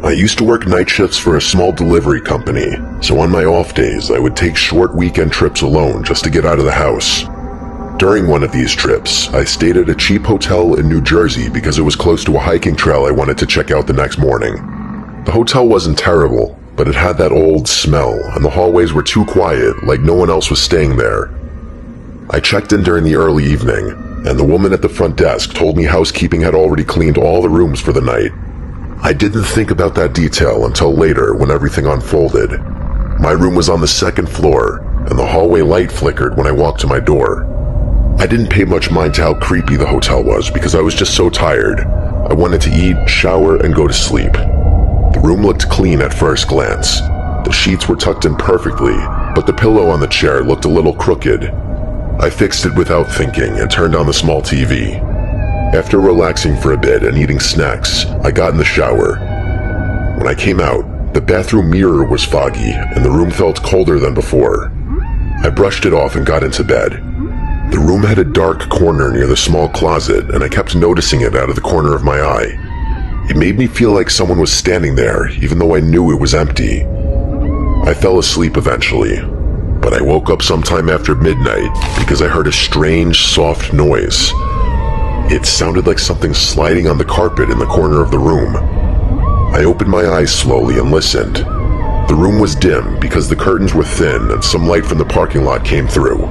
I used to work night shifts for a small delivery company, so on my off days I would take short weekend trips alone just to get out of the house. During one of these trips, I stayed at a cheap hotel in New Jersey because it was close to a hiking trail I wanted to check out the next morning. The hotel wasn't terrible, but it had that old smell, and the hallways were too quiet, like no one else was staying there. I checked in during the early evening, and the woman at the front desk told me housekeeping had already cleaned all the rooms for the night. I didn't think about that detail until later when everything unfolded. My room was on the second floor, and the hallway light flickered when I walked to my door. I didn't pay much mind to how creepy the hotel was because I was just so tired. I wanted to eat, shower, and go to sleep. The room looked clean at first glance. The sheets were tucked in perfectly, but the pillow on the chair looked a little crooked. I fixed it without thinking and turned on the small TV. After relaxing for a bit and eating snacks, I got in the shower. When I came out, the bathroom mirror was foggy and the room felt colder than before. I brushed it off and got into bed. The room had a dark corner near the small closet, and I kept noticing it out of the corner of my eye. It made me feel like someone was standing there, even though I knew it was empty. I fell asleep eventually, but I woke up sometime after midnight because I heard a strange, soft noise. It sounded like something sliding on the carpet in the corner of the room. I opened my eyes slowly and listened. The room was dim because the curtains were thin and some light from the parking lot came through.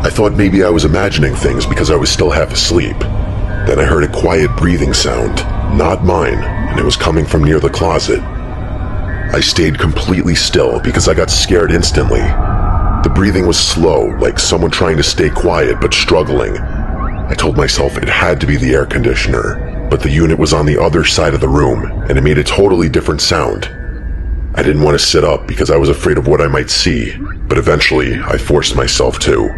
I thought maybe I was imagining things because I was still half asleep. Then I heard a quiet breathing sound, not mine, and it was coming from near the closet. I stayed completely still because I got scared instantly. The breathing was slow, like someone trying to stay quiet but struggling. I told myself it had to be the air conditioner, but the unit was on the other side of the room, and it made a totally different sound. I didn't want to sit up because I was afraid of what I might see, but eventually I forced myself to.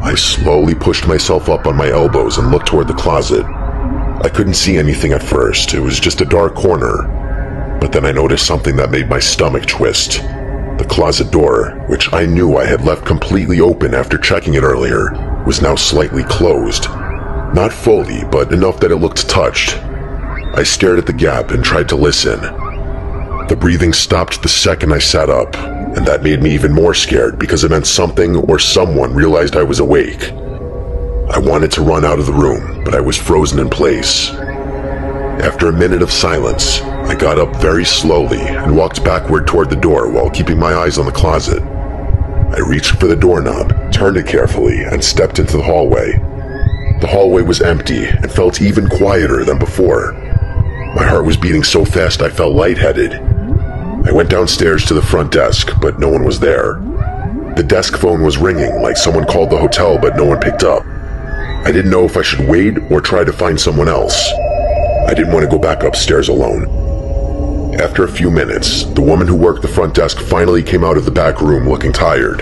I slowly pushed myself up on my elbows and looked toward the closet. I couldn't see anything at first, it was just a dark corner. But then I noticed something that made my stomach twist. The closet door, which I knew I had left completely open after checking it earlier, was now slightly closed. Not fully, but enough that it looked touched. I stared at the gap and tried to listen. The breathing stopped the second I sat up, and that made me even more scared because it meant something or someone realized I was awake. I wanted to run out of the room, but I was frozen in place. After a minute of silence, I got up very slowly and walked backward toward the door while keeping my eyes on the closet. I reached for the doorknob, turned it carefully, and stepped into the hallway. The hallway was empty and felt even quieter than before. My heart was beating so fast I felt lightheaded. I went downstairs to the front desk, but no one was there. The desk phone was ringing like someone called the hotel, but no one picked up. I didn't know if I should wait or try to find someone else. I didn't want to go back upstairs alone. After a few minutes, the woman who worked the front desk finally came out of the back room looking tired.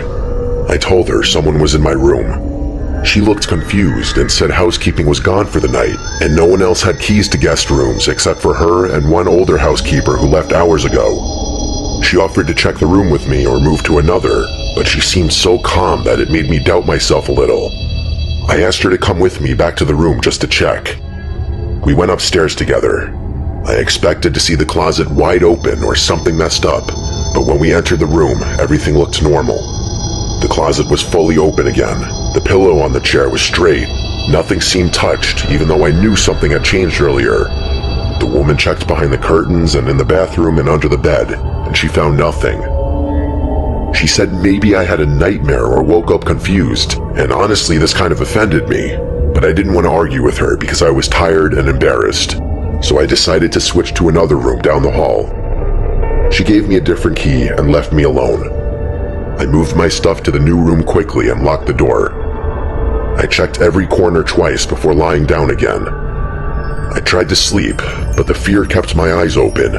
I told her someone was in my room. She looked confused and said housekeeping was gone for the night, and no one else had keys to guest rooms except for her and one older housekeeper who left hours ago. She offered to check the room with me or move to another, but she seemed so calm that it made me doubt myself a little. I asked her to come with me back to the room just to check. We went upstairs together. I expected to see the closet wide open or something messed up, but when we entered the room, everything looked normal. The closet was fully open again. The pillow on the chair was straight. Nothing seemed touched, even though I knew something had changed earlier. The woman checked behind the curtains and in the bathroom and under the bed, and she found nothing. She said maybe I had a nightmare or woke up confused, and honestly this kind of offended me, but I didn't want to argue with her because I was tired and embarrassed. So I decided to switch to another room down the hall. She gave me a different key and left me alone. I moved my stuff to the new room quickly and locked the door. I checked every corner twice before lying down again. I tried to sleep, but the fear kept my eyes open.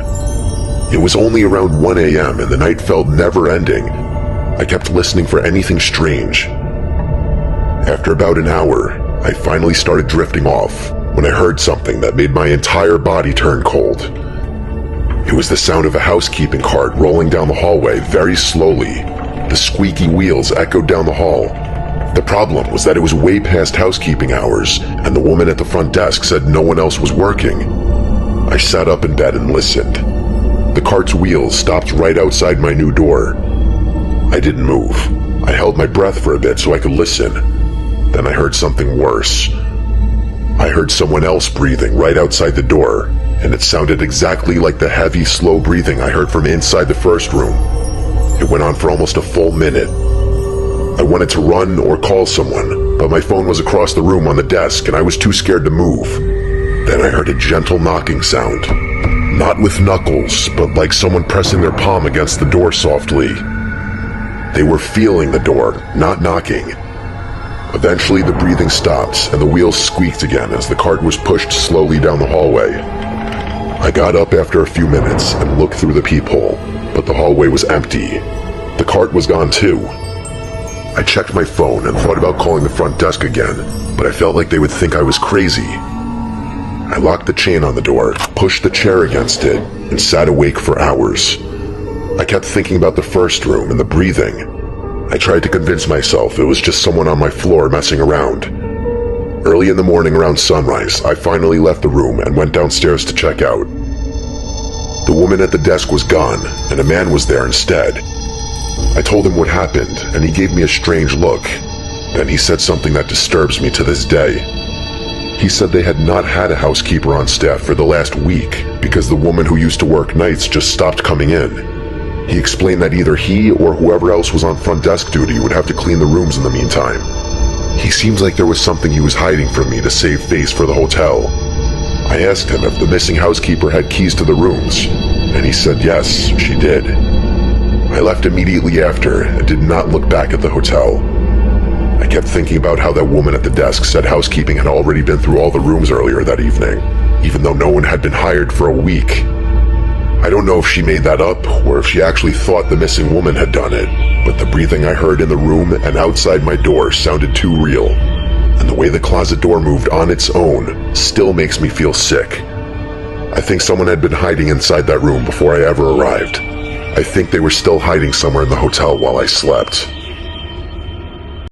It was only around 1 a.m. and the night felt never-ending. I kept listening for anything strange. After about an hour, I finally started drifting off when I heard something that made my entire body turn cold. It was the sound of a housekeeping cart rolling down the hallway very slowly. The squeaky wheels echoed down the hall. The problem was that it was way past housekeeping hours, and the woman at the front desk said no one else was working. I sat up in bed and listened. The cart's wheels stopped right outside my new door. I didn't move. I held my breath for a bit so I could listen. Then I heard something worse. I heard someone else breathing right outside the door, and it sounded exactly like the heavy, slow breathing I heard from inside the first room. It went on for almost a full minute. I wanted to run or call someone, but my phone was across the room on the desk and I was too scared to move. Then I heard a gentle knocking sound. Not with knuckles, but like someone pressing their palm against the door softly. They were feeling the door, not knocking. Eventually the breathing stopped and the wheels squeaked again as the cart was pushed slowly down the hallway. I got up after a few minutes and looked through the peephole, but the hallway was empty. The cart was gone too. I checked my phone and thought about calling the front desk again, but I felt like they would think I was crazy. I locked the chain on the door, pushed the chair against it, and sat awake for hours. I kept thinking about the first room and the breathing. I tried to convince myself it was just someone on my floor messing around. Early in the morning around sunrise, I finally left the room and went downstairs to check out. The woman at the desk was gone, and a man was there instead. I told him what happened, and he gave me a strange look. Then he said something that disturbs me to this day. He said they had not had a housekeeper on staff for the last week because the woman who used to work nights just stopped coming in. He explained that either he or whoever else was on front desk duty would have to clean the rooms in the meantime. He seems like there was something he was hiding from me to save face for the hotel. I asked him if the missing housekeeper had keys to the rooms, and he said yes, she did. I left immediately after and did not look back at the hotel. I kept thinking about how that woman at the desk said housekeeping had already been through all the rooms earlier that evening, even though no one had been hired for a week. I don't know if she made that up or if she actually thought the missing woman had done it, but the breathing I heard in the room and outside my door sounded too real, and the way the closet door moved on its own still makes me feel sick. I think someone had been hiding inside that room before I ever arrived. I think they were still hiding somewhere in the hotel while I slept.